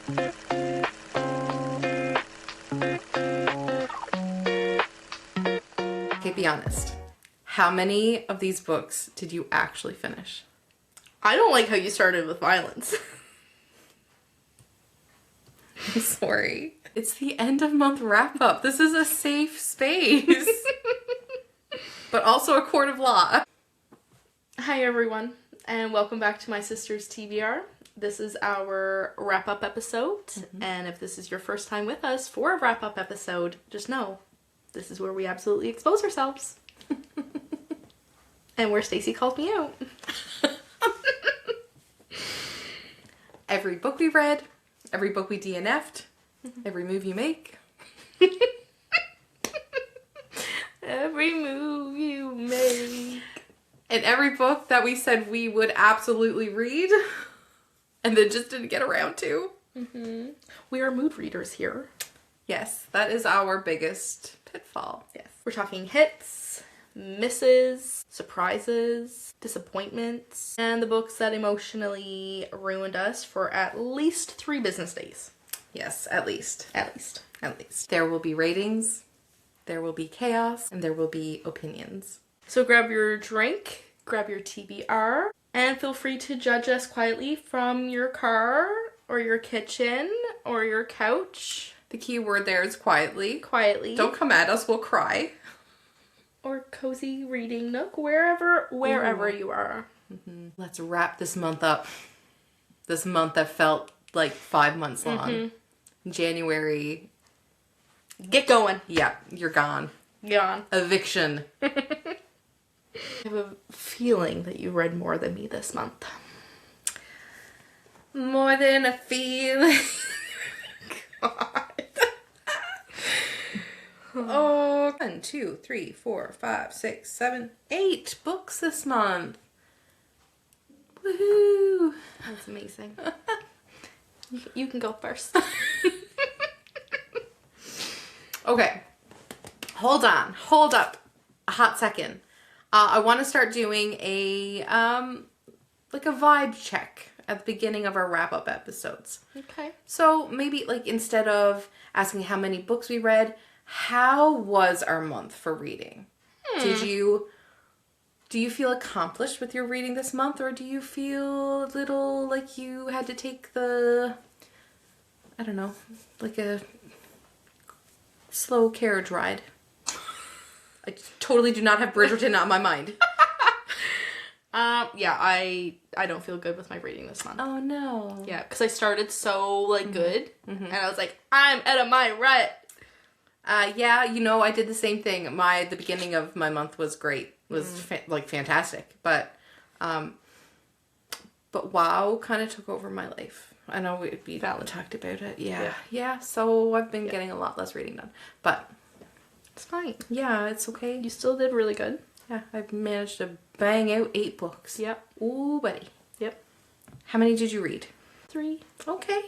Okay, be honest. How many of these books did you actually finish? I don't like how you started with violence. I'm sorry. It's the end of month wrap up. This is a safe space. But also a court of law. Hi everyone, and welcome back to my sister's TBR. This is our wrap-up episode, and if this is your first time with us for a wrap-up episode, just know this is where we absolutely expose ourselves. And where Stacy called me out. Every book we read, every book we DNF'd, every move you make. Every move you make. And every book that we said we would absolutely read and then just didn't get around to. We are mood readers here. Yes, that is our biggest pitfall. Yes. We're talking hits, misses, surprises, disappointments, and the books that emotionally ruined us for at least 3 business days. Yes, at least. At least. At least. There will be ratings, there will be chaos, and there will be opinions. So grab your drink, grab your TBR, and feel free to judge us quietly from your car or your kitchen or your couch. The key word there is quietly. Quietly. Don't come at us, we'll cry. Or cozy reading nook, wherever you are. Let's wrap this month up. This month that felt like 5 months long. January. Get going. Yeah, you're gone. Gone. Eviction. I have a feeling that you read more than me this month. More than a feeling. God. Oh, 1, 2, 3, 4, 5, 6, 7, 8 books this month. Woohoo! That's amazing. You can go first. Okay. Hold up a hot second. I want to start doing a like a vibe check at the beginning of our wrap-up episodes. Okay. So maybe like instead of asking how many books we read, how was our month for reading? Do you feel accomplished with your reading this month, or do you feel a little like you had to take the, I don't know, like a slow carriage ride? I totally do not have Bridgerton on my mind. Yeah, I don't feel good with my reading this month. Oh no. Yeah, because I started so like good, and I was like, I'm out of my rut. Yeah, you know, I did the same thing. The beginning of my month was great. Was fantastic. But WoW kind of took over my life. I know we talked about it. Yeah. So I've been getting a lot less reading done. But It's fine. yeah, it's okay. You still did really good. Yeah, I've managed to bang out 8 books. Yep. Ooh, buddy. Yep. How many did you read? 3. Okay.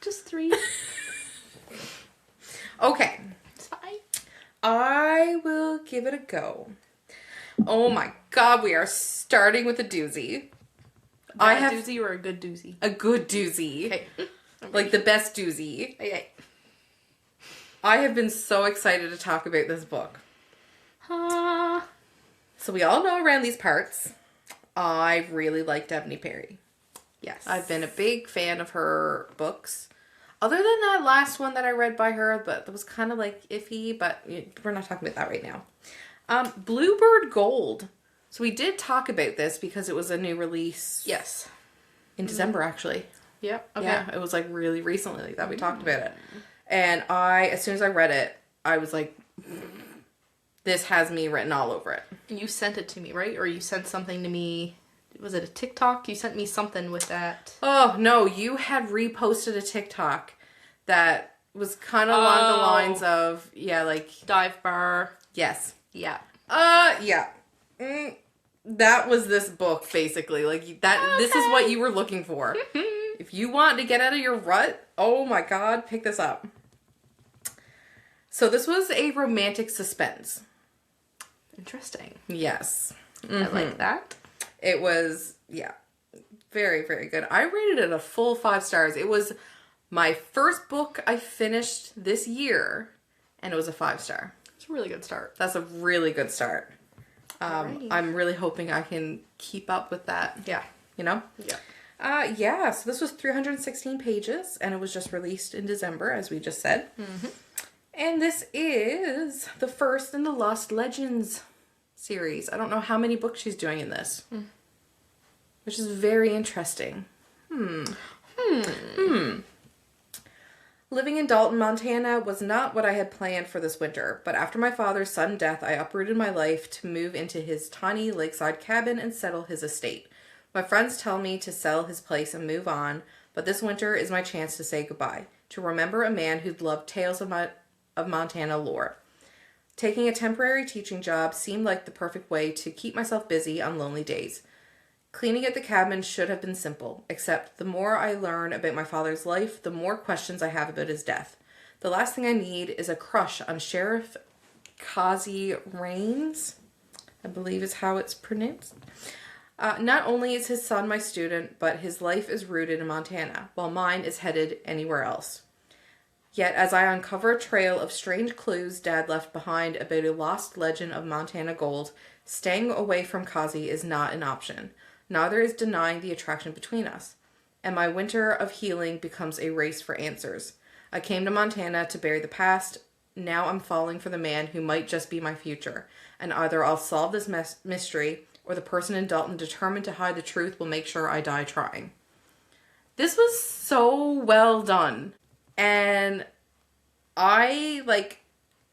Just 3. Okay. It's fine. I will give it a go. Oh my god, we are starting with a doozy. I have a doozy or a good doozy? A good doozy. Okay. Like the best doozy. Okay. I have been so excited to talk about this book. So we all know around these parts, I really like Devney Perry. Yes. I've been a big fan of her books. Other than that last one that I read by her, but that was kind of like iffy, but we're not talking about that right now. Bluebird Gold. So we did talk about this because it was a new release. Yes. In December, actually. Yep. Okay. Yeah, it was like really recently that we talked about it. And as soon as I read it, I was like, this has me written all over it. You sent it to me, right? Or you sent something to me. Was it a TikTok? You sent me something with that. Oh, no. You had reposted a TikTok that was kind of along the lines of, like... Dive bar. Yes. Yeah. Yeah. That was this book, basically. Like, that. This is what you were looking for. If you want to get out of your rut, oh my god, pick this up. So this was a romantic suspense. Interesting. Yes. I like that. It was, Very, very good. I rated it a full 5 stars. It was my first book I finished this year, and it was a 5 star. It's a really good start. That's a really good start. Alrighty. I'm really hoping I can keep up with that. Yeah. You know? Yeah. Yeah, so this was 316 pages, and it was just released in December, as we just said. Mm-hmm. And this is the first in the Lost Legends series. I don't know how many books she's doing in this. Which is very interesting. Living in Dalton, Montana was not what I had planned for this winter, but after my father's sudden death, I uprooted my life to move into his tiny lakeside cabin and settle his estate. My friends tell me to sell his place and move on, but this winter is my chance to say goodbye, to remember a man who'd loved tales of Montana lore. Taking a temporary teaching job seemed like the perfect way to keep myself busy on lonely days. Cleaning at the cabin should have been simple, except the more I learn about my father's life, the more questions I have about his death. The last thing I need is a crush on Sheriff Kazi Rains, I believe is how it's pronounced. Not only is his son my student, but his life is rooted in Montana, while mine is headed anywhere else. Yet, as I uncover a trail of strange clues Dad left behind about a lost legend of Montana gold, staying away from Kazi is not an option. Neither is denying the attraction between us. And my winter of healing becomes a race for answers. I came to Montana to bury the past. Now I'm falling for the man who might just be my future. And either I'll solve this mystery, or the person in Dalton determined to hide the truth will make sure I die trying. This was so well done. And I,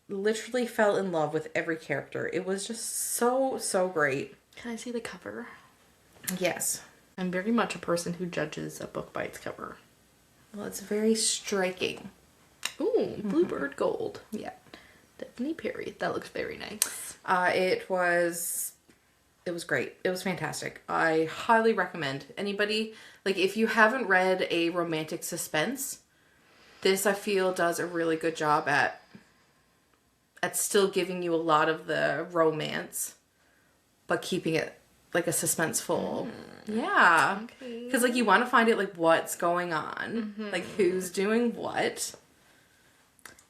literally fell in love with every character. It was just so, so great. Can I see the cover? Yes. I'm very much a person who judges a book by its cover. Well, it's very striking. Ooh, Bluebird Gold. Yeah. Stephanie Perry. That looks very nice. It was great. It was fantastic. I highly recommend anybody, if you haven't read a romantic suspense, this I feel does a really good job at still giving you a lot of the romance, but keeping it a suspenseful. Yeah. Okay. Because you want to find it what's going on, who's doing what.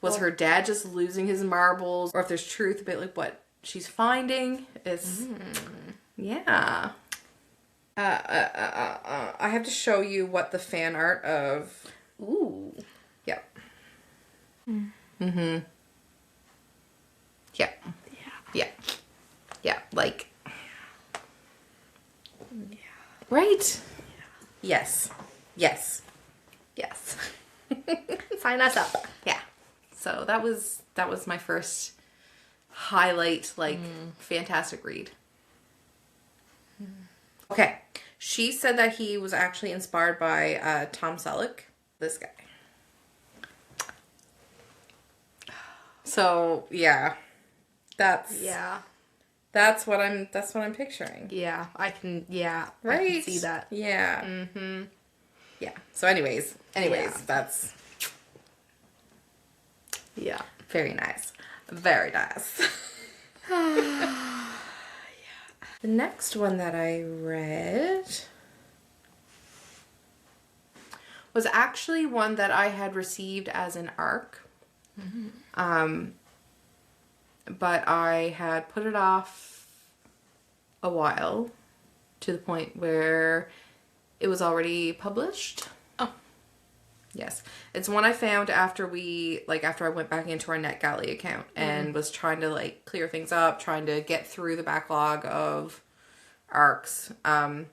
Was her dad just losing his marbles, or if there's truth about what she's finding? It's yeah. I have to show you what the fan art of. Ooh. Yep. Yeah. Yeah. Yeah. Yeah. Right? Yeah. Yes. Sign us up. Yeah. So that was my first highlight, fantastic read. Okay. She said that he was actually inspired by Tom Selleck, this guy. So, yeah. That's what I'm picturing. Yeah, I can Right? I can see that. Yeah. Mm-hmm. Yeah. So anyways, that's very nice. Very nice. Yeah. The next one that I read was actually one that I had received as an ARC. But I had put it off a while to the point where it was already published. Oh. Yes. It's one I found after after I went back into our NetGalley account and was trying to clear things up, trying to get through the backlog of ARCs. And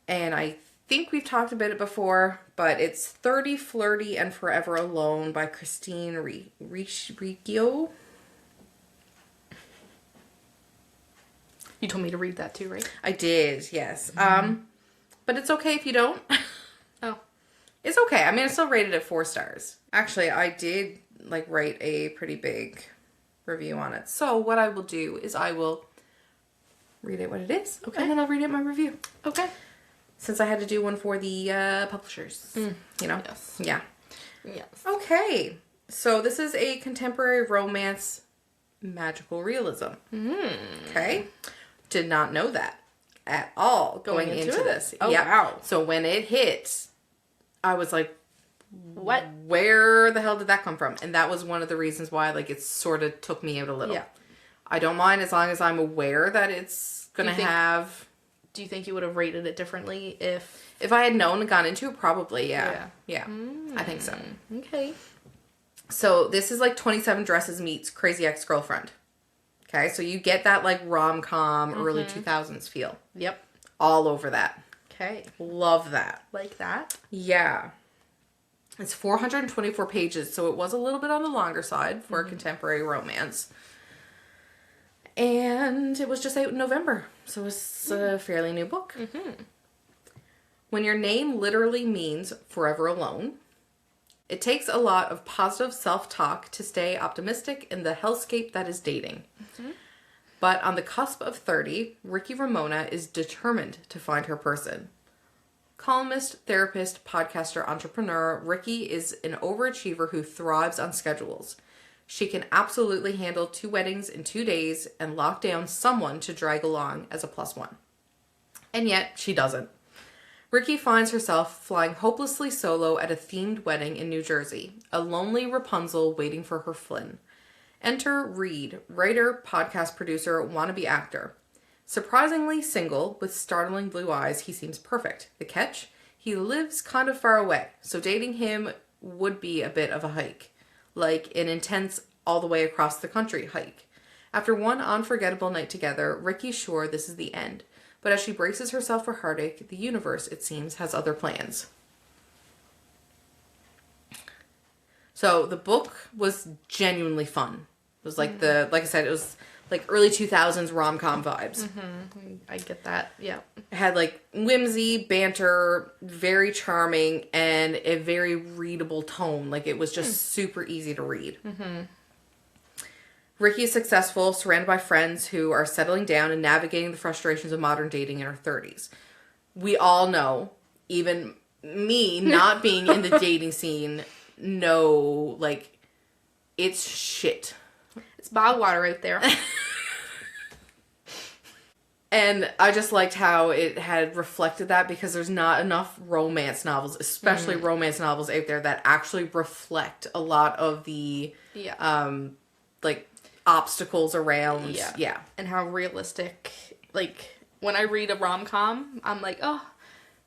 I think we've talked about it before, but it's 30, Flirty, and Forever Alone by Christine Riccio. You told me to read that too, right? I did, yes. But it's okay if you don't. Oh. It's okay. I mean, I still rated it 4 stars. Actually, I did write a pretty big review on it. So what I will do is I will read it what it is. Okay. And then I'll read it in my review. Okay. Since I had to do one for the publishers. You know? Yes. Yeah. Yes. Okay. So this is a contemporary romance magical realism. Okay. Did not know that. at all going into this. Oh, yeah. wow. So when it hit, I was like, what? Where the hell did that come from? And that was one of the reasons why, like, it sort of took me out a little. Yeah. I don't mind as long as I'm aware that it's going to have... Do you think you would have rated it differently if... If I had known and gone into it, probably, yeah. Yeah. I think so. Okay. So this is like 27 Dresses meets Crazy Ex-Girlfriend. Okay, so you get that like rom-com early 2000s feel. Yep. All over that. Okay. Love that. Like that? Yeah. It's 424 pages, so it was a little bit on the longer side for a contemporary romance. And it was just out in November, so it's a fairly new book. When your name literally means forever alone, it takes a lot of positive self-talk to stay optimistic in the hellscape that is dating. But on the cusp of 30, Ricky Ramona is determined to find her person. Columnist, therapist, podcaster, entrepreneur, Ricky is an overachiever who thrives on schedules. She can absolutely handle 2 weddings in 2 days and lock down someone to drag along as a +1. And yet, she doesn't. Ricky finds herself flying hopelessly solo at a themed wedding in New Jersey, a lonely Rapunzel waiting for her Flynn. Enter Reed, writer, podcast producer, wannabe actor. Surprisingly single, with startling blue eyes, he seems perfect. The catch? He lives kind of far away, so dating him would be a bit of a hike. Like an intense, all the way across the country hike. After one unforgettable night together, Ricky's sure this is the end. But as she braces herself for heartache, the universe, it seems, has other plans. So the book was genuinely fun. It was like like I said, it was like early 2000s rom-com vibes. I get that. Yeah. It had like whimsy, banter, very charming, and a very readable tone. Like it was just super easy to read. Ricky is successful, surrounded by friends who are settling down and navigating the frustrations of modern dating in her 30s. We all know, even me not being in the dating scene, know, like, it's shit. It's bog water out there. And I just liked how it had reflected that, because there's not enough romance novels, especially romance novels out there, that actually reflect a lot of the, like, obstacles around. Yeah. And how realistic, like, when I read a rom-com, I'm like, oh,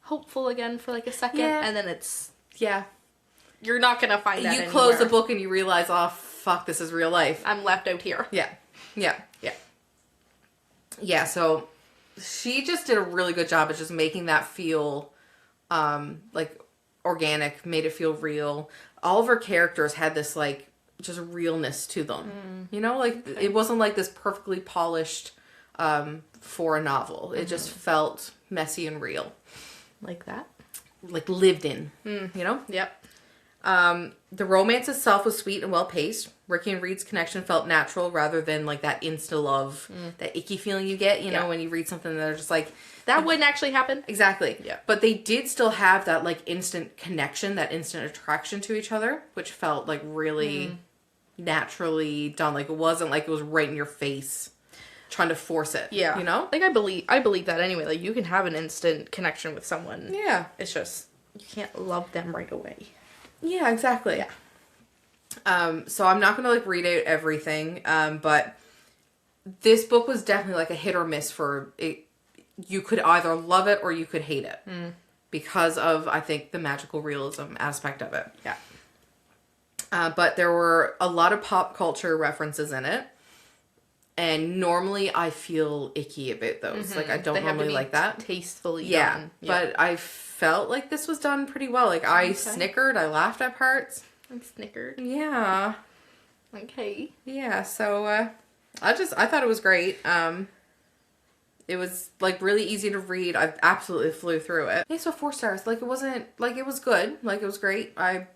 hopeful again for like a second. And then it's, you're not going to find that anywhere. Close the book and you realize, oh, fuck, this is real life. I'm left out here. Yeah, so she just did a really good job of just making that feel, like, organic, made it feel real. All of her characters had this, like, just realness to them. You know, like, it wasn't like this perfectly polished, for a novel. It just felt messy and real. Like that? Like, lived in, you know? Yep. The romance itself was sweet and well-paced. Ricky and Reed's connection felt natural rather than like that insta-love, that icky feeling you get, you know, when you read something that are just like... That wouldn't actually happen. Exactly. Yeah. But they did still have that like instant connection, that instant attraction to each other, which felt like really naturally done. Like it wasn't like it was right in your face trying to force it. Yeah. You know? Like I believe that anyway. Like you can have an instant connection with someone. Yeah. It's just, you can't love them right away. Yeah, exactly. Yeah. So I'm not gonna like read out everything, but this book was definitely like a hit or miss for it. You could either love it or you could hate it because of, I think, the magical realism aspect of it. Yeah. But there were a lot of pop culture references in it. And normally I feel icky about those. Like I don't normally like that. Tastefully done. But I felt like this was done pretty well. Like I snickered, I laughed at parts. I snickered. Yeah. Okay. Yeah, so I thought it was great. It was like really easy to read. I absolutely flew through it. Yeah, so 4 stars. Like it wasn't, like it was good. Like it was great. I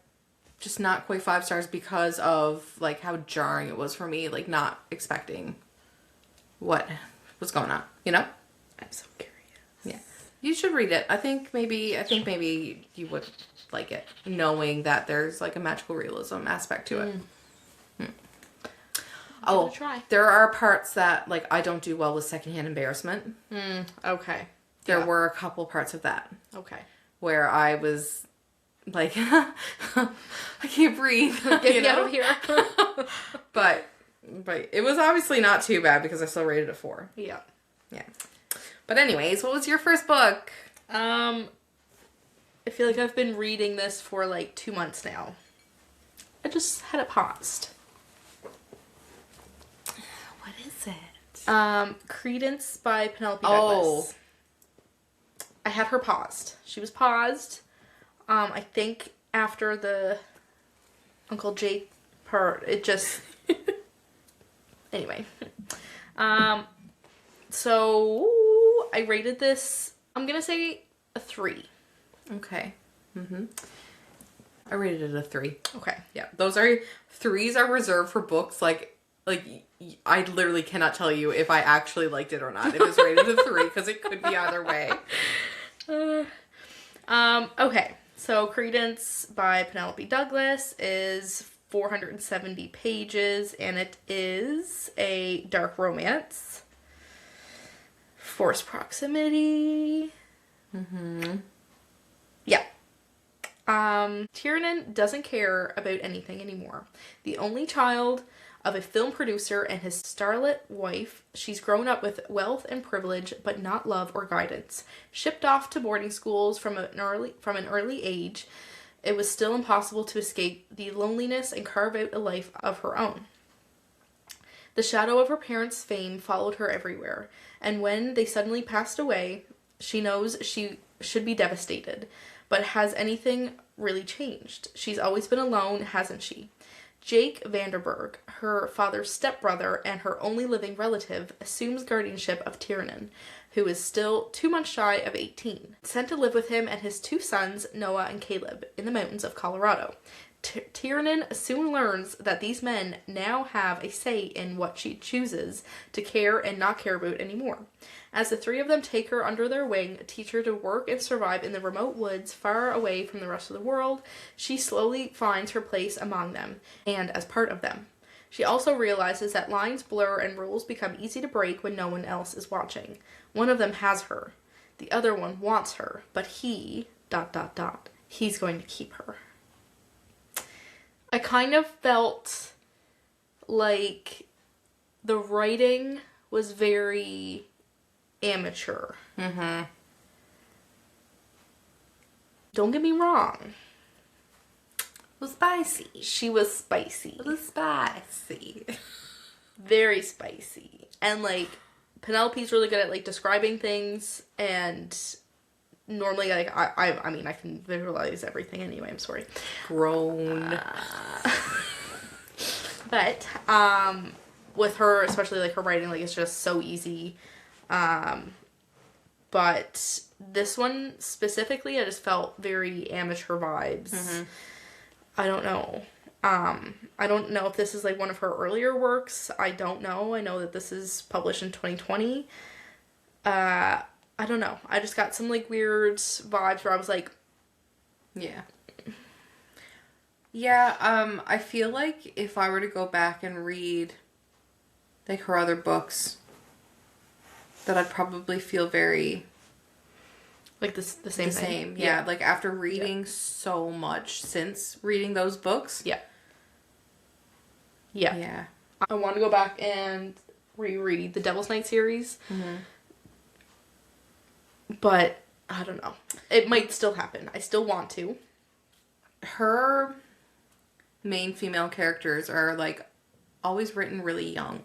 just not quite 5 stars because of like how jarring it was for me. Like not expecting what was going on, you know? I'm so curious. Yeah. You should read it. I think maybe you would like it, knowing that there's like a magical realism aspect to it. Give it a try. There are parts that, like, I don't do well with secondhand embarrassment. Okay. There were a couple parts of that. Okay. Where I was like, I can't breathe. Get me out of here. But it was obviously not too bad because I still rated it 4. Yeah. Yeah. But anyways, what was your first book? I feel like I've been reading this for like 2 months now. I just had it paused. What is it? Credence by Penelope Douglas. I had her paused. She was paused. I think after the Uncle Jake part, it just... Anyway. So, I rated this, I'm gonna say a 3. Okay. I rated it a 3. Okay. Yeah. Those are... 3s are reserved for books, like... I literally cannot tell you if I actually liked it or not. It was rated a 3 because it could be either way. Okay. So Credence by Penelope Douglas is 470 pages, and it is a dark romance. Forced proximity. Yeah. Tiernan doesn't care about anything anymore. The only child of a film producer and his starlet wife, she's grown up with wealth and privilege, but not love or guidance. Shipped off to boarding schools from an early age, it was still impossible to escape the loneliness and carve out a life of her own. The shadow of her parents' fame followed her everywhere, and when they suddenly passed away, she knows she should be devastated. But has anything really changed? She's always been alone, hasn't she? Jake Vanderberg, her father's stepbrother and her only living relative, assumes guardianship of Tiernan, who is still 2 months shy of 18, sent to live with him and his 2 sons, Noah and Caleb, in the mountains of Colorado. Tiernan soon learns that these men now have a say in what she chooses to care and not care about anymore. As the 3 of them take her under their wing, teach her to work and survive in the remote woods far away from the rest of the world, she slowly finds her place among them and as part of them. She also realizes that lines blur and rules become easy to break when no one else is watching. One of them has her. The other one wants her, but he... he's going to keep her. I kind of felt like the writing was very amateur. Don't get me wrong. It was spicy. She was spicy. It was spicy. Very spicy. And, like, Penelope's really good at, like, describing things, and normally, like, I mean, I can visualize everything anyway, I'm sorry. Grown. But, with her, especially, like, her writing, like, it's just so easy. But this one specifically, I just felt very amateur vibes. I don't know. I don't know if this is, like, one of her earlier works. I don't know. I know that this is published in 2020. I don't know. I just got some, like, weird vibes where I was like... Yeah. Yeah, I feel like if I were to go back and read, like, her other books, that I'd probably feel very... Like, the same thing? Yeah. Like, after reading so much since reading those books. Yeah. I want to go back and reread the Devil's Night series. But, I don't know. It might still happen. I still want to. Her main female characters are, like, always written really young.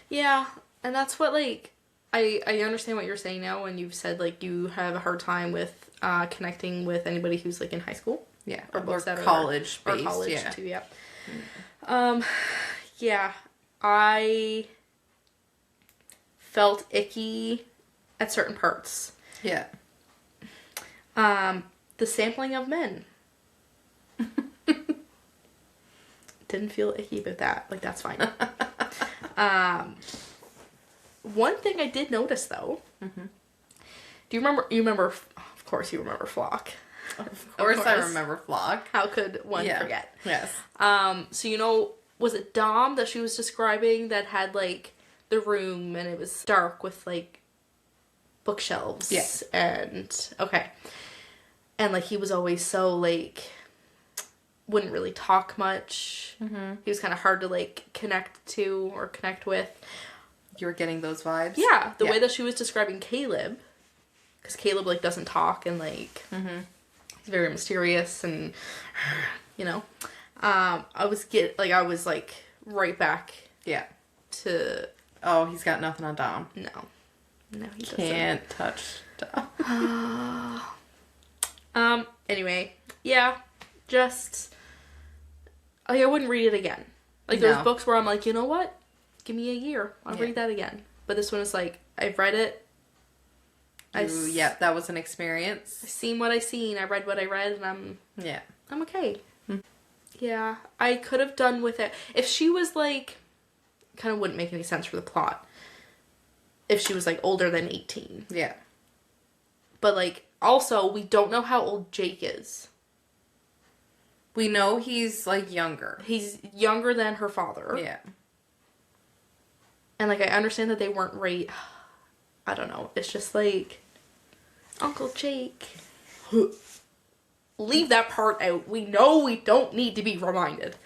Yeah, and that's what, like... I understand what you're saying now when you've said, like, you have a hard time with connecting with anybody who's, like, in high school. Yeah. Or books that college-based. Or college, too, yeah. Yeah. I felt icky at certain parts. Yeah. The sampling of men. Didn't feel icky about that. Like, that's fine. One thing I did notice, though. Do you remember, of course you remember Flock. Of course I remember Flock. How could one forget? Yes. So, you know, was it Dom that she was describing that had, like, the room and it was dark with, like, bookshelves? Yeah. And, okay. And, like, he was always so, like, wouldn't really talk much. Mm-hmm. He was kind of hard to, like, connect to or connect with. You were getting those vibes? Yeah. The way that she was describing Caleb, because Caleb, like, doesn't talk and, like, he's very mysterious and, you know. I was right back. Yeah. To. Oh, he's got nothing on Dom. No, he doesn't. Can't touch Dom. Anyway, yeah, just. Like, I wouldn't read it again. Like, there's books where I'm like, you know what? Give me a year. I'll read that again. But this one is like, I've read it. Yeah, that was an experience. I've seen what I've seen. I read what I read, and I'm okay. Yeah, I could have done with it. If she was, like, kind of wouldn't make any sense for the plot. If she was, like, older than 18. Yeah. But, like, also, we don't know how old Jake is. We know he's, like, younger. He's younger than her father. Yeah. And, like, I understand that they weren't I don't know. It's just, like, Uncle Jake. Leave that part out. We know we don't need to be reminded.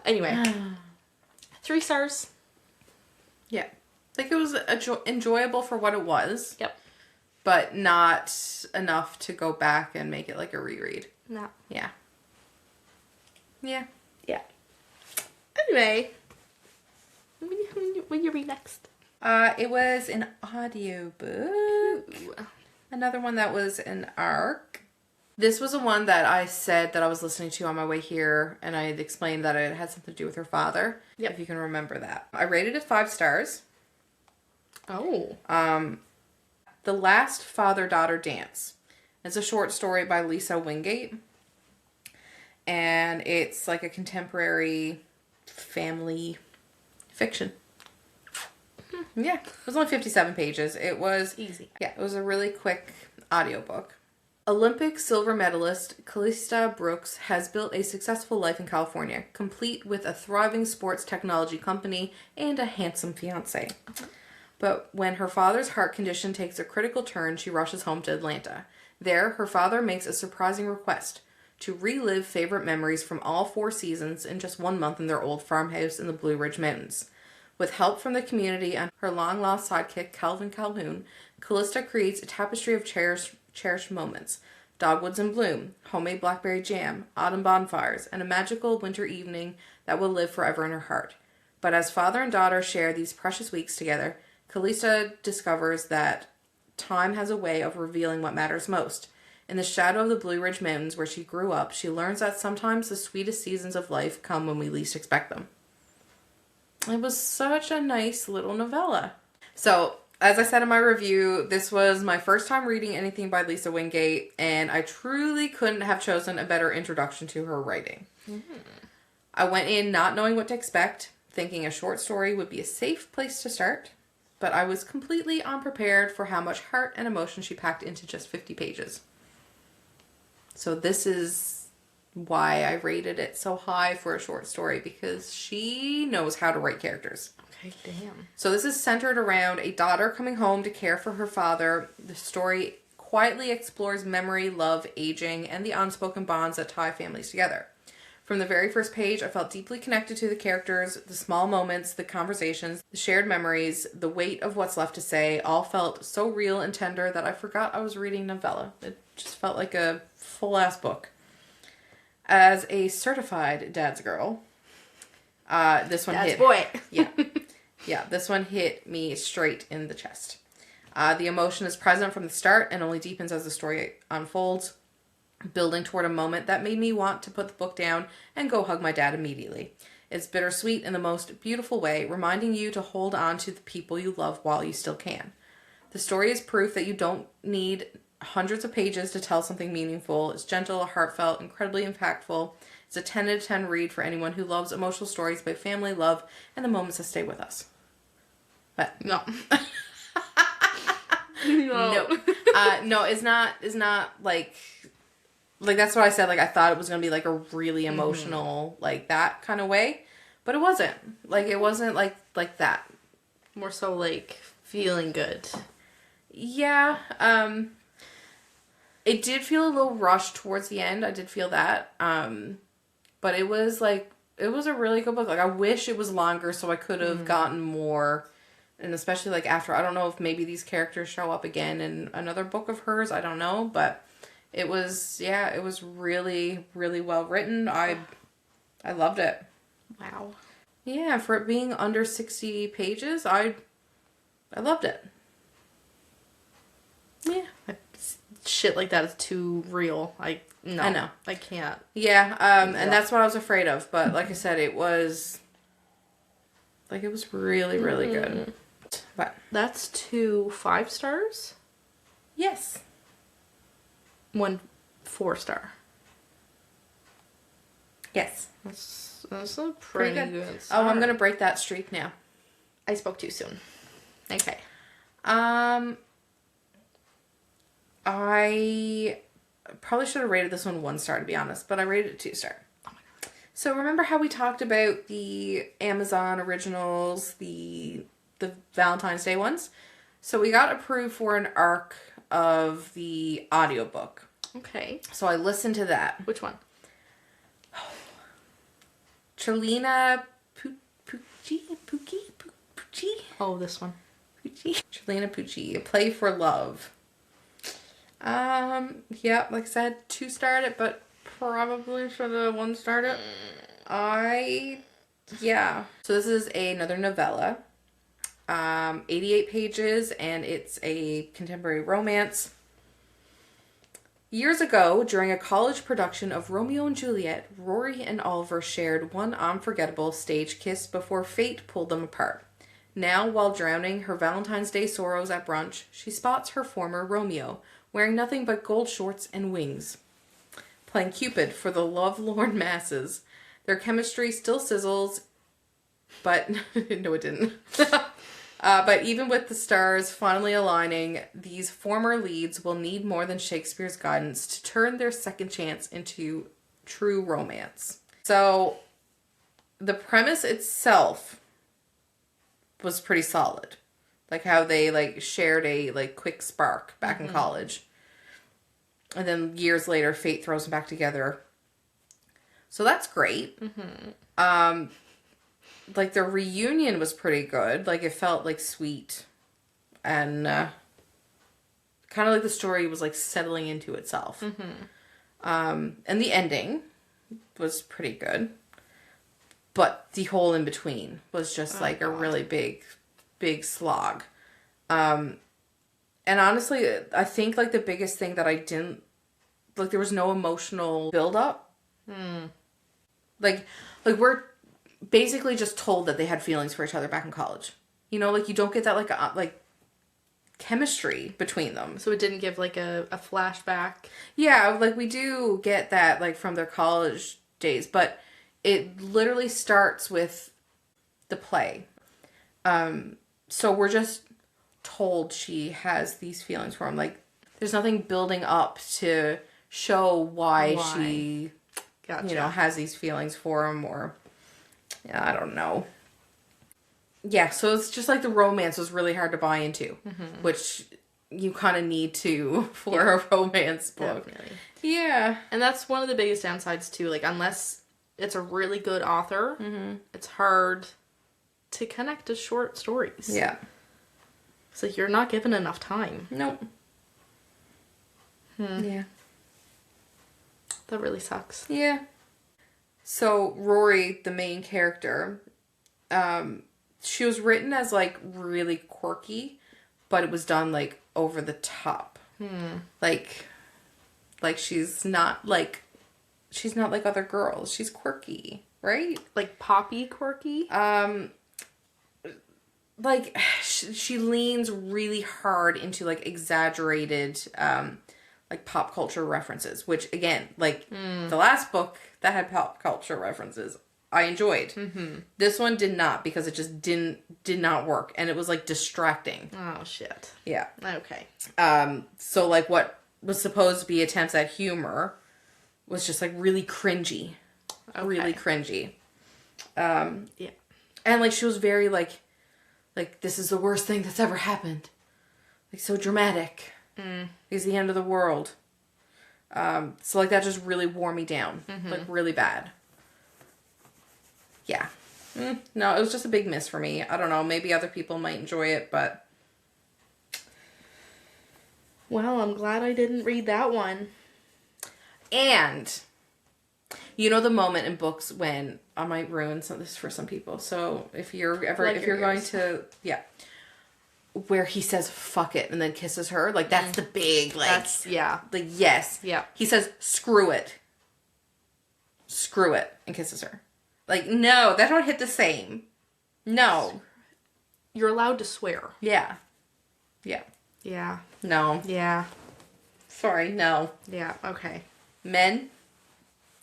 Anyway. 3 stars. Yeah. Like, it was enjoyable for what it was. Yep. But not enough to go back and make it, like, a reread. No. Yeah. Yeah. Yeah. Anyway. What you read next? It was an audiobook. Another one that was an arc. This was a one that I said that I was listening to on my way here, and I had explained that it had something to do with her father. Yep. If you can remember that. I rated it 5 stars. Oh. The Last Father-Daughter Dance. It's a short story by Lisa Wingate. And it's like a contemporary family fiction. Yeah, it was only 57 pages. It was easy. Yeah, it was a really quick audiobook. Olympic silver medalist Callista Brooks has built a successful life in California, complete with a thriving sports technology company and a handsome fiancé. But when her father's heart condition takes a critical turn, she rushes home to Atlanta. There, her father makes a surprising request: to relive favorite memories from all 4 seasons in just 1 month in their old farmhouse in the Blue Ridge Mountains. With help from the community and her long-lost sidekick, Calvin Calhoun, Callista creates a tapestry of cherished moments. Dogwoods in bloom, homemade blackberry jam, autumn bonfires, and a magical winter evening that will live forever in her heart. But as father and daughter share these precious weeks together, Callista discovers that time has a way of revealing what matters most. In the shadow of the Blue Ridge Mountains where she grew up, she learns that sometimes the sweetest seasons of life come when we least expect them. It was such a nice little novella. So, as I said in my review, this was my first time reading anything by Lisa Wingate, and I truly couldn't have chosen a better introduction to her writing. I went in not knowing what to expect, thinking a short story would be a safe place to start, but I was completely unprepared for how much heart and emotion she packed into just 50 pages. So this is why I rated it so high for a short story, because she knows how to write characters. Okay, damn. So this is centered around a daughter coming home to care for her father. The story quietly explores memory, love, aging, and the unspoken bonds that tie families together. From the very first page, I felt deeply connected to the characters, the small moments, the conversations, the shared memories, the weight of what's left to say, all felt so real and tender that I forgot I was reading novella. It just felt like a full-ass book. As a certified dad's girl, this one hit... boy. Yeah, this one hit me straight in the chest. The emotion is present from the start and only deepens as the story unfolds, building toward a moment that made me want to put the book down and go hug my dad immediately. It's bittersweet in the most beautiful way, reminding you to hold on to the people you love while you still can. The story is proof that you don't need hundreds of pages to tell something meaningful. It's gentle, heartfelt, incredibly impactful. It's a 10 out of 10 read for anyone who loves emotional stories about family, love, and the moments that stay with us. But No. no, it's not like like, that's what I said. Like, I thought it was going to be, like, a really emotional, like, that kind of way. But it wasn't. Like, it wasn't, like that. More so, like, feeling good. Yeah. It did feel a little rushed towards the end. I did feel that. But it was, like, it was a really good book. Like, I wish it was longer so I could have gotten more. And especially, like, after, I don't know if maybe these characters show up again in another book of hers. I don't know. But it was, yeah, it was really, really well written. I loved it. Wow. Yeah, for it being under 60 pages, I loved it. Yeah. Shit like that is too real. I know. I can't. Yeah, and that's what I was afraid of. But like I said, it was, like, it was really, really good. But that's 2 5 stars? yes. 1 4 star. Yes. That's a pretty good start. Oh, I'm going to break that streak now. I spoke too soon. Okay. I probably should have rated this one 1 star, to be honest, but I rated it 2 star. Oh my god. So remember how we talked about the Amazon originals, the Valentine's Day ones? So we got approved for an arc of the audiobook. Okay. So I listened to that. Which one? Trelina Pucci? Oh, this one. Pucci. Trelina Pucci, A Play for Love. Yeah, like I said, 2 starred it, but probably should have 1 starred it. Yeah. So this is another novella. 88 pages, and it's a contemporary romance. Years ago, during a college production of Romeo and Juliet, Rory and Oliver shared one unforgettable stage kiss before fate pulled them apart. Now, while drowning her Valentine's Day sorrows at brunch, she spots her former Romeo, wearing nothing but gold shorts and wings, playing Cupid for the lovelorn masses. Their chemistry still sizzles, but no, it didn't. But even with the stars finally aligning, these former leads will need more than Shakespeare's guidance to turn their second chance into true romance. So, the premise itself was pretty solid. Like how they, like, shared a, like, quick spark back in college. And then years later, fate throws them back together. So that's great. Like, the reunion was pretty good. Like, it felt, like, sweet. And kind of like the story was, like, settling into itself. And the ending was pretty good. But the whole in between was just, a really big slog. And honestly, I think, like, the biggest thing that I didn't... Like, there was no emotional build-up. Like, we're basically just told that they had feelings for each other back in college. You know, like, you don't get that, like chemistry between them. So it didn't give, like, a flashback? Yeah, like, we do get that, like, from their college days, but it literally starts with the play. So we're just told she has these feelings for him. Like, there's nothing building up to show why. She, gotcha. You know, has these feelings for him, or... Yeah, I don't know. Yeah, so it's just like the romance was really hard to buy into, which you kind of need to for a romance book. Definitely. Yeah. And that's one of the biggest downsides, too. Like, unless it's a really good author, it's hard to connect to short stories. Yeah. It's like you're not given enough time. Nope. Yeah. That really sucks. Yeah. So, Rory, the main character, she was written as, like, really quirky, but it was done, like, over the top. Like, she's not like other girls. She's quirky, right? Like, poppy quirky? Like, she leans really hard into, like, exaggerated, like, pop culture references, which, again, like, the last book that had pop culture references, I enjoyed. This one did not, because it just did not work, and it was, like, distracting. Oh, shit. Yeah. Okay. So, like, what was supposed to be attempts at humor was just like really cringy. Okay. Really cringy. Yeah. And like she was very like this is the worst thing that's ever happened. Like so dramatic. It's the end of the world. So like that just really wore me down. Like really bad. Yeah. No, it was just a big miss for me. I don't know. Maybe other people might enjoy it, but... Well, I'm glad I didn't read that one. And... You know the moment in books when... I might ruin this for some people. So if you're ever... Like if you're going to... Yeah. Where he says, fuck it, and then kisses her. Like, that's the big, like... That's... Yeah. Like, yes. Yeah. He says, screw it. Screw it. And kisses her. Like, no, that don't hit the same. No. You're allowed to swear. Yeah. Yeah. Yeah. No. Yeah. Sorry, no. Yeah, okay. Men,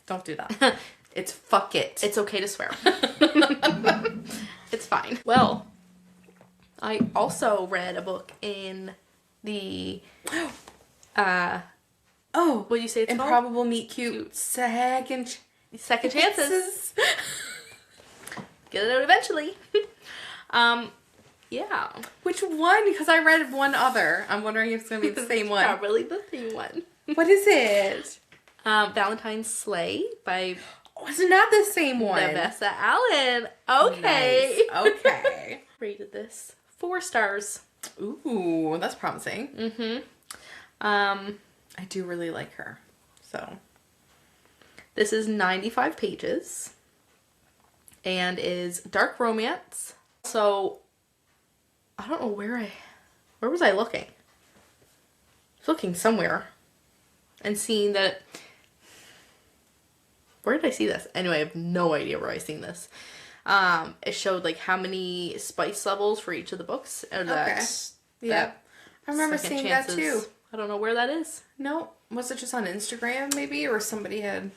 don't do that. It's fuck it. It's okay to swear. It's fine. Well, I also read a book in the... Oh. What do you say it's called? Improbable Meet Cute. Second Chances. Get it out eventually. Yeah. Which one? Because I read one other. I'm wondering if it's going to be the same one. Probably the same one. What is it? Valentine's Sleigh by... Oh, it's not the same one. Vanessa Allen. Okay. Nice. Okay. Rated this 4 stars. Ooh, that's promising. Mm-hmm. I do really like her. So... This is 95 pages and is dark romance. So, I don't know where was I looking? I was looking somewhere and seeing that, where did I see this? Anyway, I have no idea where I seen this. It showed like how many spice levels for each of the books. Okay. Yeah. I remember Second seeing Chances. that too. I don't know where that is. No. Was it just on Instagram maybe? Or somebody had...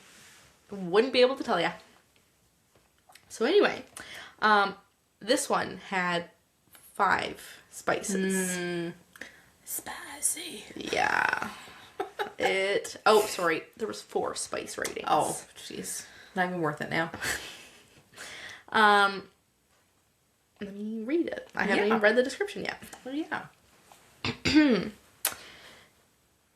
Wouldn't be able to tell ya. So anyway, this one had 5 spices. Spicy. Yeah. Oh, sorry. There was 4 spice ratings. Oh, jeez. Not even worth it now. Let me read it. I haven't even read the description yet. Oh, yeah.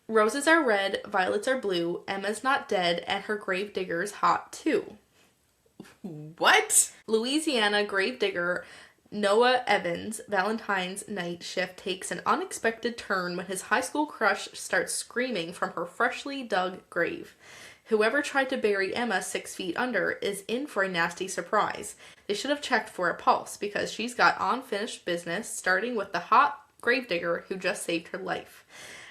Roses are red, violets are blue, Emma's not dead, and her gravedigger's hot too. What? Louisiana gravedigger Noah Evans' Valentine's night shift takes an unexpected turn when his high school crush starts screaming from her freshly dug grave. Whoever tried to bury Emma 6 feet under is in for a nasty surprise. They should have checked for a pulse because she's got unfinished business, starting with the hot gravedigger who just saved her life.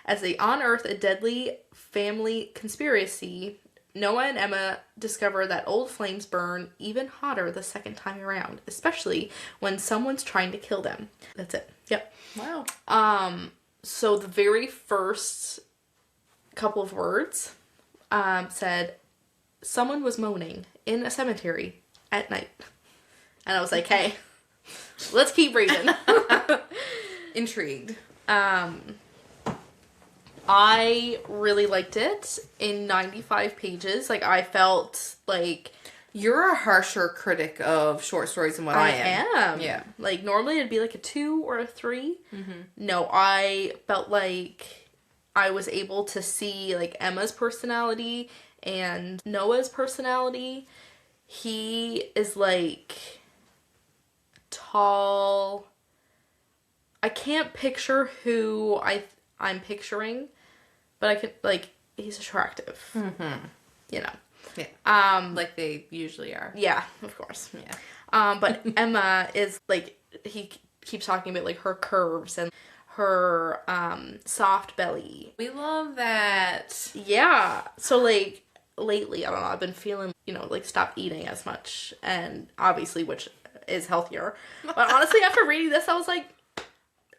As they unearth a deadly family conspiracy, Noah and Emma discover that old flames burn even hotter the second time around, especially when someone's trying to kill them. That's it. Yep. Wow. So the very first couple of words said, someone was moaning in a cemetery at night. And I was like, hey, let's keep reading. Intrigued. I really liked it in 95 pages. Like, I felt like... You're a harsher critic of short stories than what I am. Yeah. Like, normally it'd be like a 2 or a 3. Mm-hmm. No, I felt like I was able to see, like, Emma's personality and Noah's personality. He is, like, tall. I can't picture who I'm picturing, but I could, like, he's attractive. Mm-hmm. You know. Yeah. Like they usually are. Yeah, of course. Yeah. But Emma is, like, he keeps talking about, like, her curves and her soft belly. We love that. Yeah. So, like, lately, I don't know, I've been feeling, you know, like, stop eating as much, and obviously, which is healthier. But honestly, after reading this, I was like,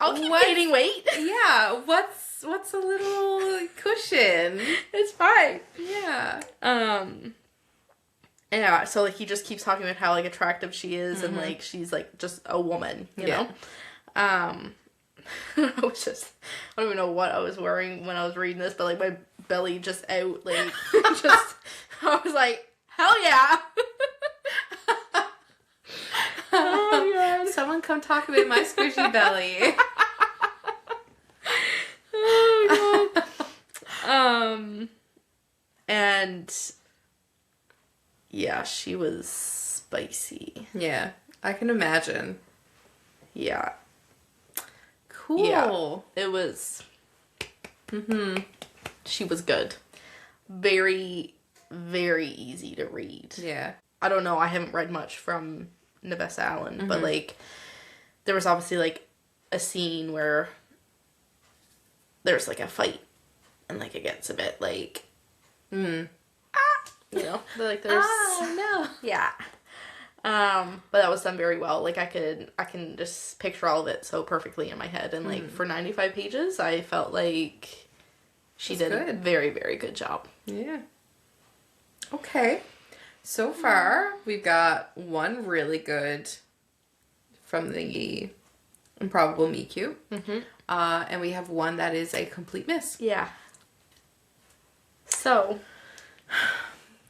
I'll keep gaining weight. Yeah. What's a little cushion? It's fine. Yeah. Yeah, so, like, he just keeps talking about how, like, attractive she is, and, like, she's, like, just a woman, you know? I was just, I don't even know what I was wearing when I was reading this, but, like, my belly just out, like, just, I was like, hell yeah. Oh, God. Someone come talk about my squishy belly. Oh, God. And, yeah, she was spicy. Yeah, I can imagine. Yeah. Cool. Yeah, it was. She was good. Very, very easy to read. Yeah. I don't know, I haven't read much from Navessa Allen, but, like, there was obviously, like, a scene where there's, like, a fight, and, like, it gets a bit, like, you know, like, there's... Oh, no. Yeah. But that was done very well. Like, I can just picture all of it so perfectly in my head. And, like, for 95 pages, I felt like she did a very, very good job. Yeah. Okay. So far, we've got one really good from the Improbable Meet Cute. And we have one that is a complete miss. Yeah. So.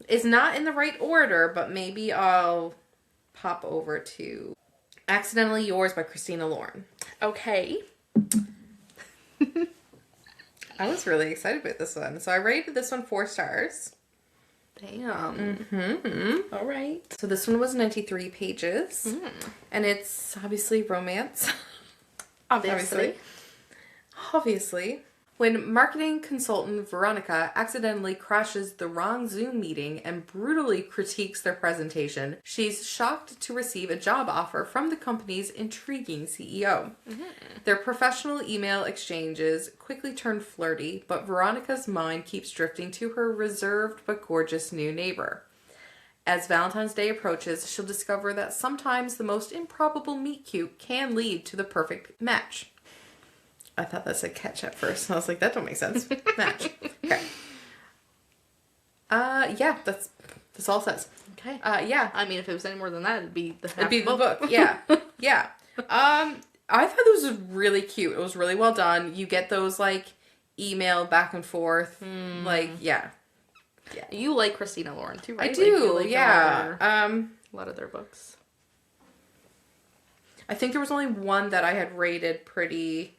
It's not in the right order, but maybe I'll pop over to Accidentally Yours by Christina Lauren. Okay. I was really excited about this one. So I rated this one 4 stars. Damn. All right. So this one was 93 pages. And it's obviously romance. Obviously. When marketing consultant Veronica accidentally crashes the wrong Zoom meeting and brutally critiques their presentation, she's shocked to receive a job offer from the company's intriguing CEO. Their professional email exchanges quickly turn flirty, but Veronica's mind keeps drifting to her reserved but gorgeous new neighbor. As Valentine's Day approaches, she'll discover that sometimes the most improbable meet cute can lead to the perfect match. I thought that said catch at first. I was like, that don't make sense. Match. Okay. Yeah, that's all it says. Okay. Yeah. I mean, if it was any more than that, it'd be the book. Yeah. Yeah. I thought this was really cute. It was really well done. You get those, like, email back and forth. Like, yeah. Yeah. You like Christina Lauren too, right? I do, like yeah. A lot of their books. I think there was only one that I had rated pretty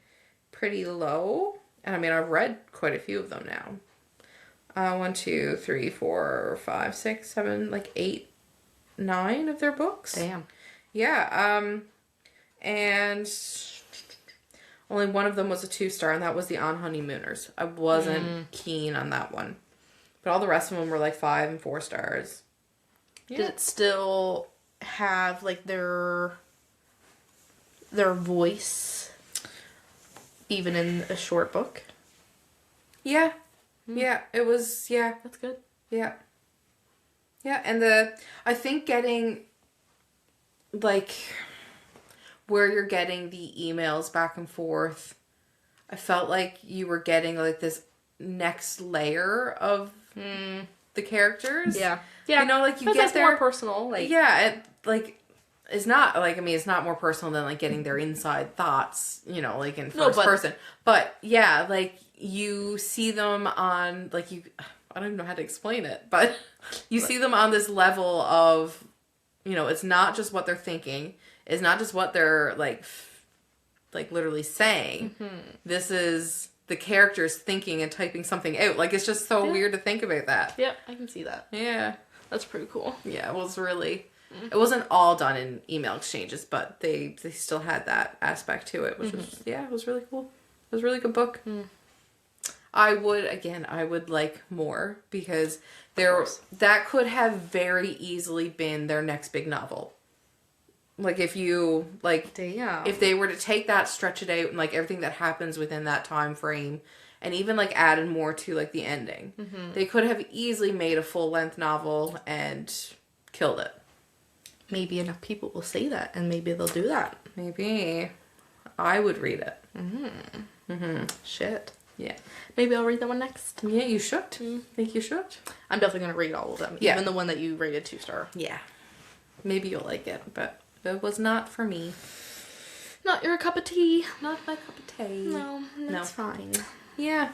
low. And I mean, I've read quite a few of them now. 1, 2, 3, 4, 5, 6, 7, like 8, 9 of their books. Damn. Yeah. And only one of them was a 2-star, and that was the On Honeymooners. I wasn't keen on that one. But all the rest of them were like 5 and 4 stars. Yeah. Did it still have, like, their voice even in a short book? Yeah. Yeah, it was, yeah. That's good. Yeah. Yeah, and I think getting, like, where you're getting the emails back and forth, I felt like you were getting, like, this next layer of the characters. Yeah. Yeah. You know, like, you get their... more personal. Like, yeah, it, like... It's not, like, I mean, it's not more personal than, like, getting their inside thoughts, you know, like, in first person. But, yeah, like, you see them on, like, I don't even know how to explain it, but you see them on this level of, you know, it's not just what they're thinking. It's not just what they're, like literally saying. This is the characters thinking and typing something out. Like, it's just so weird to think about that. Yeah, I can see that. Yeah. That's pretty cool. Yeah, it was really... It wasn't all done in email exchanges, but they still had that aspect to it, which was, yeah, it was really cool. It was a really good book. I would like more, because that could have very easily been their next big novel. Like, if you, like, damn, if they were to take that, stretch it out, and, like, everything that happens within that time frame, and even, like, added more to, like, the ending, they could have easily made a full-length novel and killed it. Maybe enough people will say that, and maybe they'll do that. Maybe. I would read it. Shit. Yeah. Maybe I'll read that one next. Yeah, you should. I think you should. I'm definitely going to read all of them. Yeah. Even the one that you rated 2-star. Yeah. Maybe you'll like it, but it was not for me. Not your cup of tea. Not my cup of tea. No, that's fine. Yeah.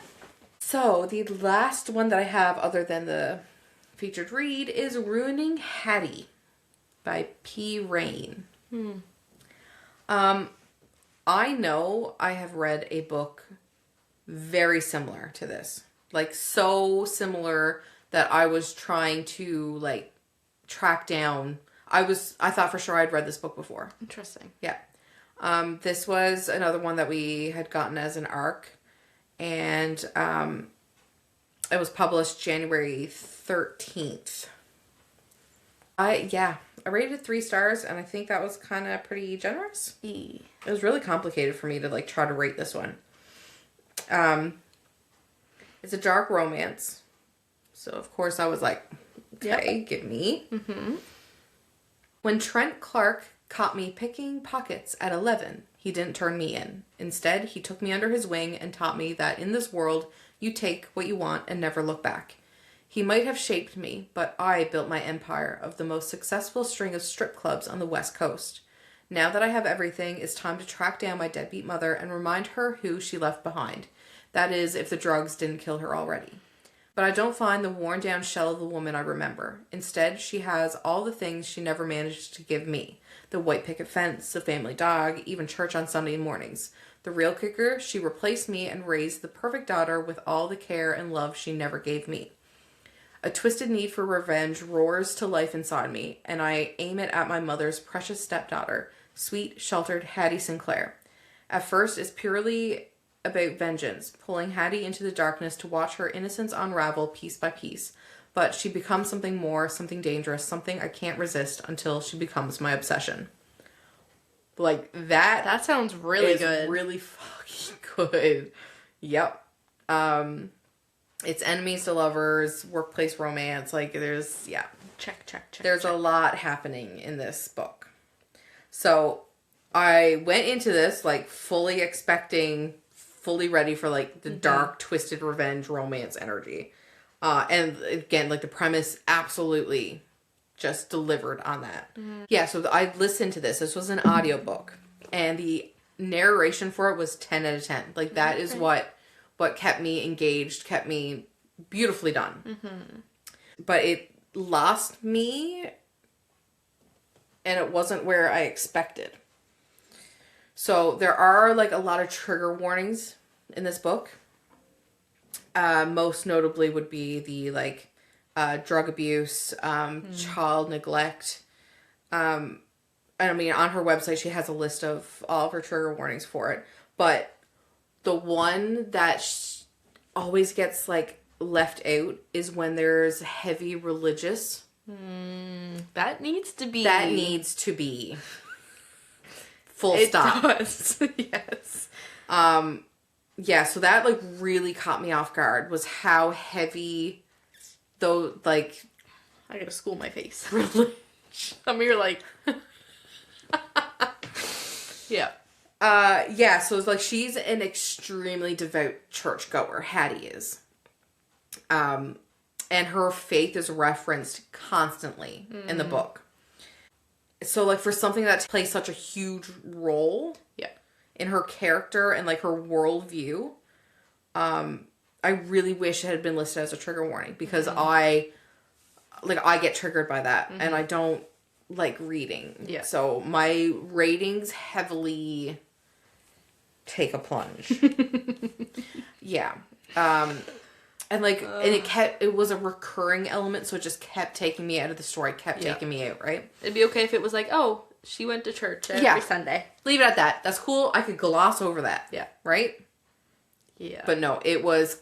So, the last one that I have other than the featured read is Ruining Hattie by P. Rain. I know I have read a book very similar to this. Like, so similar that I was trying to, like, track down. I thought for sure I'd read this book before. Interesting. Yeah. This was another one that we had gotten as an ARC. And it was published January 13th. I rated 3 stars, and I think that was kind of pretty generous. It was really complicated for me to, like, try to rate this one. It's a dark romance. So, of course, I was like, okay, give me. When Trent Clark caught me picking pockets at 11, he didn't turn me in. Instead, he took me under his wing and taught me that in this world, you take what you want and never look back. He might have shaped me, but I built my empire of the most successful string of strip clubs on the West Coast. Now that I have everything, it's time to track down my deadbeat mother and remind her who she left behind. That is, if the drugs didn't kill her already. But I don't find the worn-down shell of the woman I remember. Instead, she has all the things she never managed to give me. The white picket fence, the family dog, even church on Sunday mornings. The real kicker, she replaced me and raised the perfect daughter with all the care and love she never gave me. A twisted need for revenge roars to life inside me, and I aim it at my mother's precious stepdaughter, sweet, sheltered Hattie Sinclair. At first, it's purely about vengeance, pulling Hattie into the darkness to watch her innocence unravel piece by piece. But she becomes something more, something dangerous, something I can't resist until she becomes my obsession. Like, that sounds really good. Really fucking good. Yep. It's enemies to lovers, workplace romance. Like, there's, Check. There's a lot happening in this book. So, I went into this, like, fully expecting, fully ready for, like, the dark, twisted revenge romance energy. And again, like, the premise absolutely just delivered on that. Yeah, so I listened to this. This was an audiobook. And the narration for it was 10 out of 10. Like, that is what kept me engaged, kept me beautifully done. But it lost me, and it wasn't where I expected. So there are, like, a lot of trigger warnings in this book. Most notably would be the, like, drug abuse, child neglect. And I mean, on her website, she has a list of all of her trigger warnings for it. But the one that always gets, like, left out is when there's heavy religious. That needs to be. Full stop. It does. Yes. Yeah, so that, like, really caught me off guard, was how heavy, though, like... I gotta school my face. I'm here, like... Yeah. Yeah, so it's like, she's an extremely devout churchgoer, Hattie is. And her faith is referenced constantly in the book. So, like, for something that plays such a huge role... Yeah. In her character and, like, her worldview, I really wish it had been listed as a trigger warning, because I get triggered by that, and I don't like reading. Yeah. So my ratings heavily take a plunge. Yeah. And, like, and it was a recurring element, so it just kept taking me out of the story, taking me out, right? It'd be okay if it was like, oh, she went to church every Sunday. Leave it at that. That's cool. I could gloss over that. Yeah. Right? Yeah. But no, it was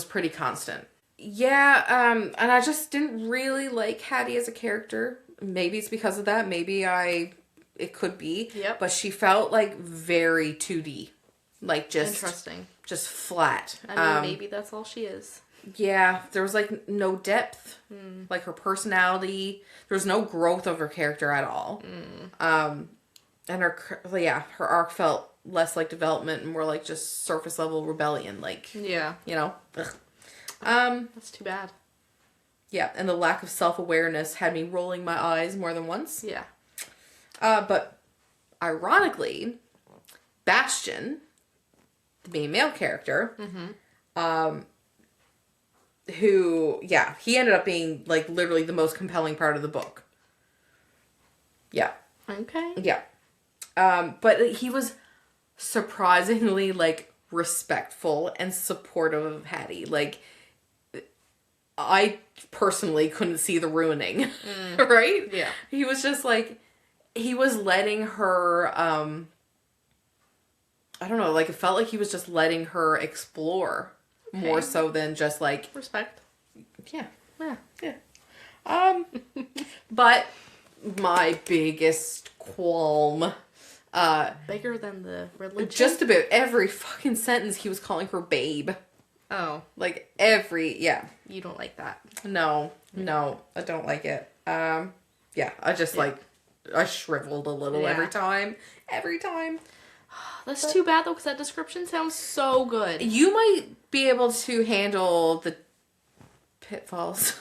pretty constant. Yeah, and I just didn't really like Hattie as a character. Maybe it's because of that. Maybe it could be. Yep. But she felt, like, very 2D. Like, just... Interesting. Just flat. I mean, maybe that's all she is. Yeah, there was, like, no depth. Like, her personality. There was no growth of her character at all. And her arc felt less like development and more like just surface level rebellion. Like, yeah. You know? Ugh. That's too bad. Yeah, and the lack of self-awareness had me rolling my eyes more than once. Yeah. But, ironically, Bastion, the main male character, who, yeah, he ended up being, like, literally the most compelling part of the book. Yeah. Okay. Yeah. But he was surprisingly, like, respectful and supportive of Hattie. Like, I personally couldn't see the ruining, right? Yeah. He was just, like, he was letting her, I don't know, like, it felt like he was just letting her explore more so than just, like... Respect. Yeah. But my biggest qualm, Bigger than the religion? just about every fucking sentence he was calling her babe. Oh. Like, You don't like that. No, I don't like it. Yeah, I just, like, I shriveled a little every time. That's too bad, though, because that description sounds so good. You might be able to handle the pitfalls.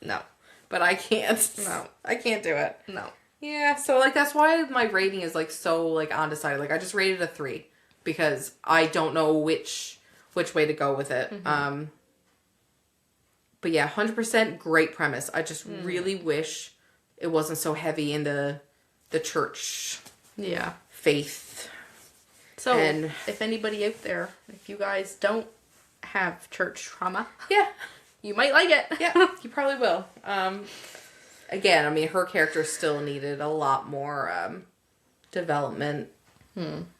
No. But I can't. No. I can't do it. No. Yeah, so, like, that's why my rating is, like, so, like, undecided. Like, I just rated a 3 because I don't know which way to go with it. But yeah, 100% great premise. I just really wish it wasn't so heavy in the church faith. So, if anybody out there, if you guys don't have church trauma, you might like it. Yeah, you probably will. Again, I mean, her character still needed a lot more development.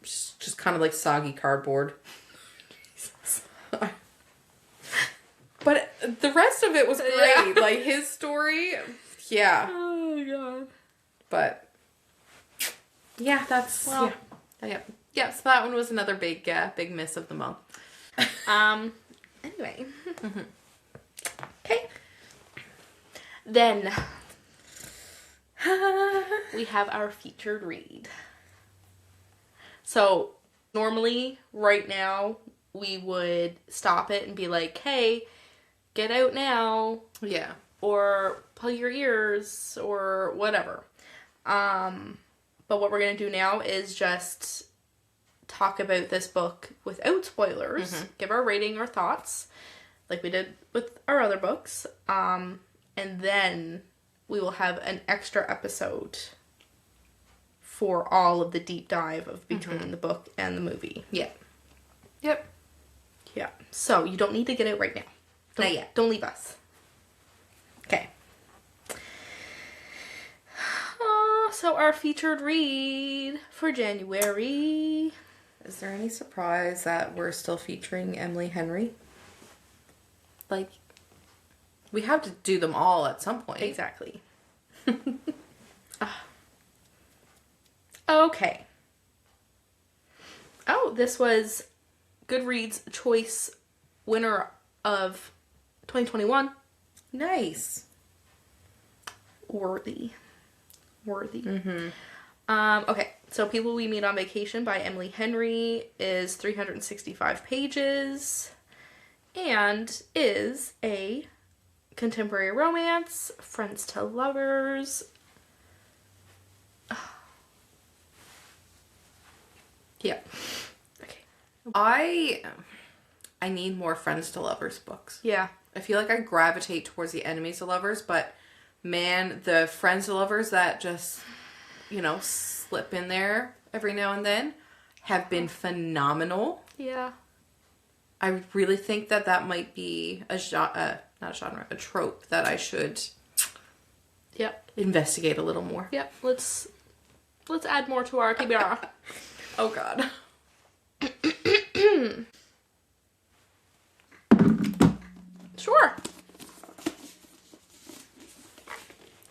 Just kind of like soggy cardboard. But the rest of it was great. Like, his story, Oh, God. But, yeah, that's... Well, yeah, so that one was another big miss of the month. Anyway. Okay. Then, we have our featured read. So, normally, right now, we would stop it and be like, hey, get out now. Yeah. Or plug your ears, or whatever. But what we're going to do now is just talk about this book without spoilers, give our rating or thoughts, like we did with our other books, and then we will have an extra episode for all of the deep dive of between the book and the movie. Yeah. Yep. Yeah. So you don't need to get it right now. Not yet. Don't leave us. Okay. So our featured read for January. Is there any surprise that we're still featuring Emily Henry? Like, we have to do them all at some point. Exactly. Okay. Oh, this was Goodreads Choice winner of 2021. Nice. Worthy. Okay, so People We Meet on Vacation by Emily Henry is 365 pages and is a contemporary romance, friends to lovers. Yeah. Okay. I need more friends to lovers books. Yeah. I feel like I gravitate towards the enemies to lovers, but man, the friends to lovers that just, slip in there every now and then have been phenomenal. Yeah. I really think that might be a trope that I should investigate a little more. Yep. Let's add more to our TBR. Oh God. Sure.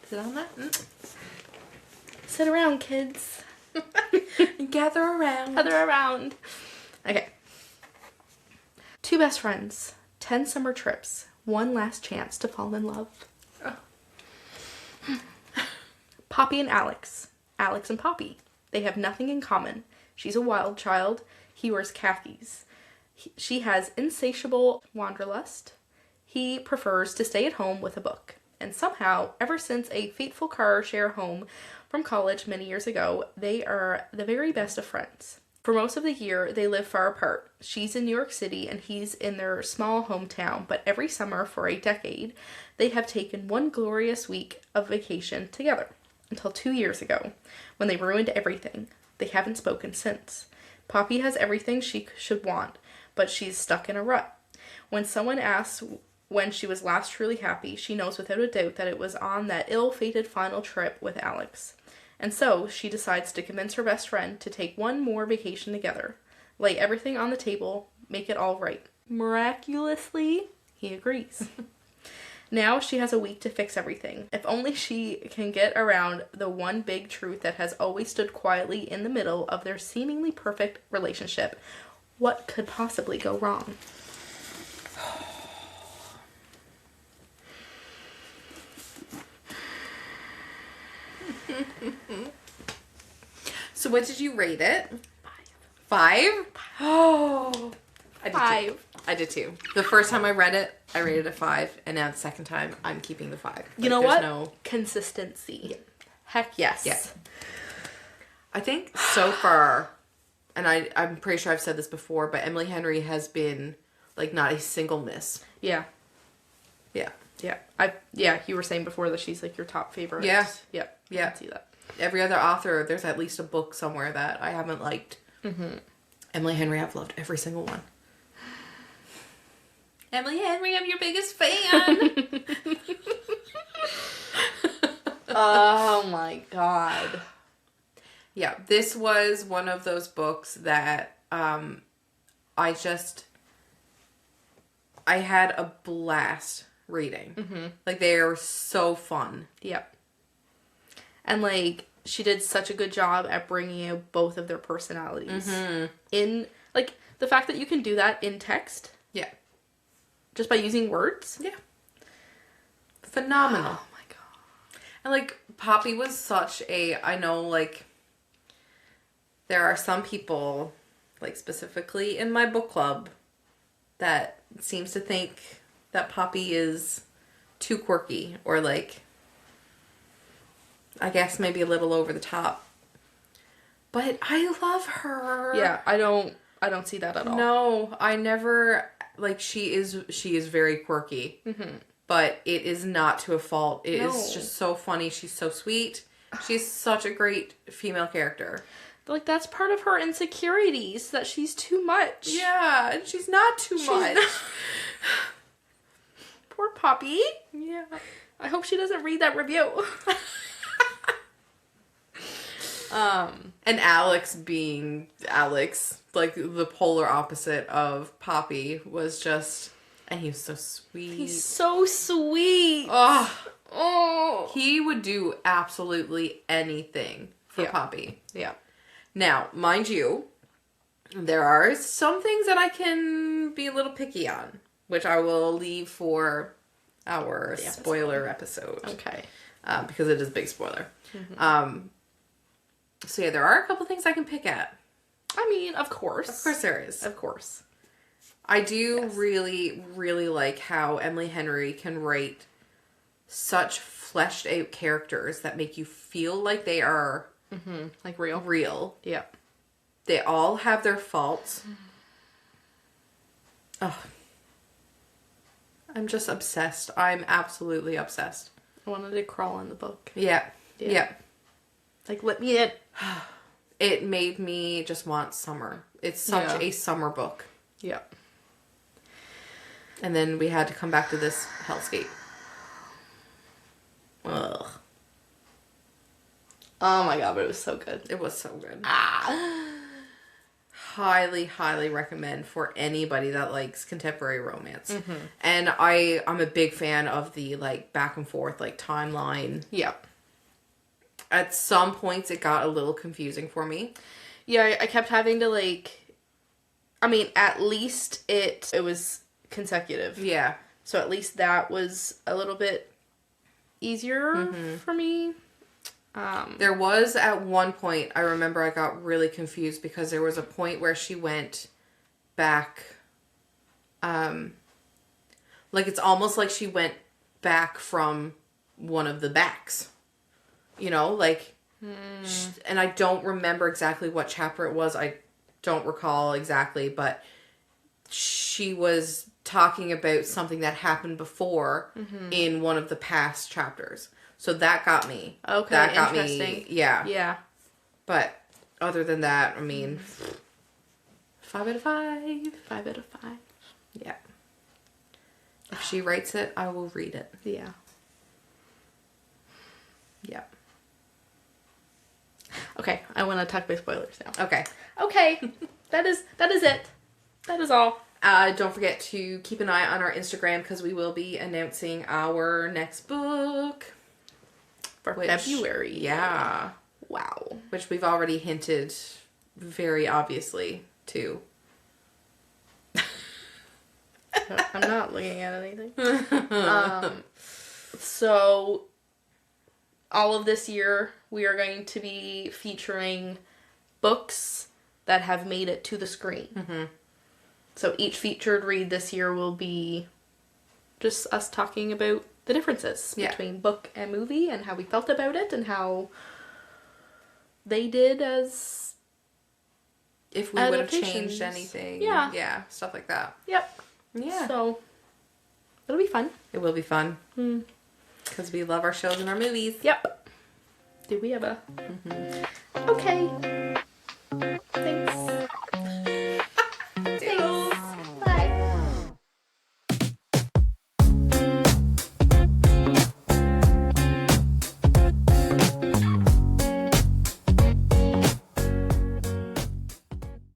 Sit on that. Sit around, kids. Gather around. Gather around. Okay. Two best friends, 10 summer trips, one last chance to fall in love. Oh. Poppy and Alex. Alex and Poppy. They have nothing in common. She's a wild child. He wears khakis. She has insatiable wanderlust. He prefers to stay at home with a book. And somehow, ever since a fateful car share home from college many years ago, they are the very best of friends. For most of the year, they live far apart. She's in New York City and he's in their small hometown, but every summer for a decade, they have taken one glorious week of vacation together. Until 2 years ago, when they ruined everything. They haven't spoken since. Poppy has everything she should want, but she's stuck in a rut. When someone asks when she was last truly happy, she knows without a doubt that it was on that ill-fated final trip with Alex. And so, she decides to convince her best friend to take one more vacation together. Lay everything on the table, make it all right. Miraculously, he agrees. Now she has a week to fix everything. If only she can get around the one big truth that has always stood quietly in the middle of their seemingly perfect relationship. What could possibly go wrong? So what did you rate it? 5. 5? Oh, I did 5. too. I did too. The first time I read it, I rated it 5, and now the second time, I'm keeping the 5. You know what? Consistency. Yeah. Heck yes. Yeah. I think so far, and I'm pretty sure I've said this before, but Emily Henry has been, like, not a single miss. Yeah. Yeah. Yeah. You were saying before that she's like your top favorite. Yeah. Yep. Yeah. I can see that. Every other author, there's at least a book somewhere that I haven't liked. Mm-hmm. Emily Henry, I've loved every single one. Emily Henry, I'm your biggest fan. Oh my god. Yeah, this was one of those books that I had a blast reading. Mm-hmm. Like, they are so fun. Yep. And like she did such a good job at bringing out both of their personalities. Mm-hmm. In like the fact that you can do that in text. Yeah. Just by using words. Yeah. Phenomenal. Oh my god. And like, Poppy was such a, I know, like, there are some people, like, specifically in my book club, that seems to think that Poppy is too quirky, or, like, I guess maybe a little over the top. But I love her. Yeah, I don't see that at all. No, I never, like, she is very quirky. Mm-hmm. But it is not to a fault. It No. is just so funny. She's so sweet. She's such a great female character. Like, that's part of her insecurities, that she's too much. Yeah, and she's not too much. not- Poor Poppy. Yeah. I hope she doesn't read that review. And Alex being Alex, like the polar opposite of Poppy, was just, and he was so sweet. He's so sweet. Oh, he would do absolutely anything for Poppy. Yeah. Now, mind you, there are some things that I can be a little picky on, which I will leave for our spoiler episode. Okay. Because it is a big spoiler. Mm-hmm. So yeah, there are a couple things I can pick at. I mean, of course. Of course there is. Of course. I do really, really like how Emily Henry can write such fleshed out characters that make you feel like they are like real. Real. Yeah. They all have their faults. Oh. I'm just obsessed. I'm absolutely obsessed. I wanted to crawl in the book. Yeah. Like, let me in. It made me just want summer. It's such a summer book. Yeah. And then we had to come back to this hellscape. Ugh. Oh my god, but it was so good. It was so good. Highly, highly recommend for anybody that likes contemporary romance. Mm-hmm. And I'm a big fan of the, like, back and forth, like, timeline. Yeah. At some points, it got a little confusing for me. Yeah, I kept having to, like... I mean, at least it was consecutive. Yeah. So at least that was a little bit easier for me. There was at one point, I remember I got really confused because there was a point where she went back, like, it's almost like she went back from one of the backs, you know, like, and I don't remember exactly what chapter it was. I don't recall exactly, but she was talking about something that happened before in one of the past chapters. So that got me. Okay, that got interesting. me. Yeah. Yeah. But other than that, I mean, 5 out of 5. 5 out of 5. Yeah. If she writes it, I will read it. Yeah. Yeah. Okay, I want to talk about spoilers now. Okay. Okay, that is it. That is all. Don't forget to keep an eye on our Instagram because we will be announcing our next book. For February. Yeah. Wow. Which we've already hinted very obviously to. I'm not looking at anything. So, all of this year, we are going to be featuring books that have made it to the screen. Mm-hmm. So, each featured read this year will be just us talking about the differences between book and movie and how we felt about it and how they did as if we would have changed anything. Yeah. Yeah, stuff like that. Yep. Yeah. So, it'll be fun. It will be fun. Because we love our shows and our movies. Yep. Do we have a... Mm-hmm. Okay.